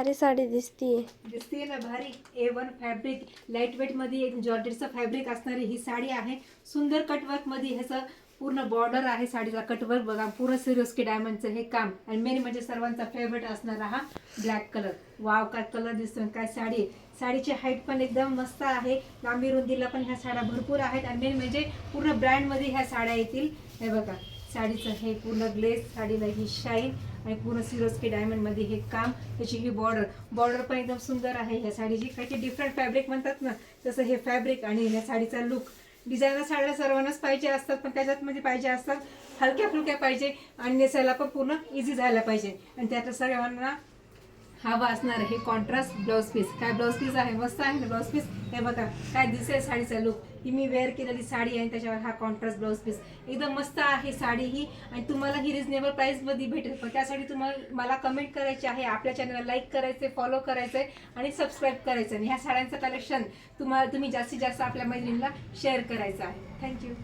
भारी साडी दिसतीये. दिसते ना भारी. A1 फॅब्रिक, लाईट वेट मध्ये एक जॉर्जेटचं फॅब्रिक असणारी ही साडी आहे. सुंदर कटवर्क मध्ये ह्याचं पूर्ण बॉर्डर आहे. साडीला कटवर्क बघा, पूर्ण सिरोस्की डायमंडचं हे काम. आणि मेन म्हणजे सर्वांचा फेवरेट असणारा हा ब्लॅक कलर. वाव, काय कलर दिसतोय, काय साडी आहे. साडीची हाईट पण एकदम मस्त आहे. लांबी रुंदीला पण ह्या साड्या भरपूर आहेत. आणि मेन म्हणजे पूर्ण ब्रँड मध्ये ह्या साड्या येतील. हे बघा, साडीचं हे पूर्ण ग्लेस, साडीला ही शाईन आणि पूर्ण सिरोस्की डायमंड मध्ये हे काम. त्याची ही बॉर्डर पण एकदम सुंदर आहे ह्या साडीची. काही डिफरंट फॅब्रिक म्हणतात ना, तसं हे फॅब्रिक आणि ह्या साडीचा लुक. डिझायनर साड्या सर्वांनाच पाहिजे असतात, पण त्याच्यात मध्ये पाहिजे असतात हलक्या फुलक्या पाहिजे आणि नेसायला पण पूर्ण इझी झाला पाहिजे. आणि त्यात सर्वांना हवा असणार हे कॉन्ट्रास्ट ब्लाउज पीस. काय ब्लाउज पीस आहे, मस्त आहे ना ब्लाउज पीस. हे बघा काय दिसेल साडीचा लुक. ही मी वेअर केलेली साडी आहे, त्याच्यावर हा कॉन्ट्रास्ट ब्लाउज पीस एकदम मस्त आहे साडी ही. आणि तुम्हाला ही रिजनेबल प्राइस मध्ये भेटेल. पण त्यासाठी तुम्हाला मला कमेंट करायची आहे, आपल्या चॅनलला लाईक करायचे, फॉलो करायचंय आणि सबस्क्राईब करायचं. आणि ह्या साड्यांचं कलेक्शन तुम्ही जास्तीत जास्त आपल्या मैत्रिणीला शेअर करायचं आहे. थँक्यू.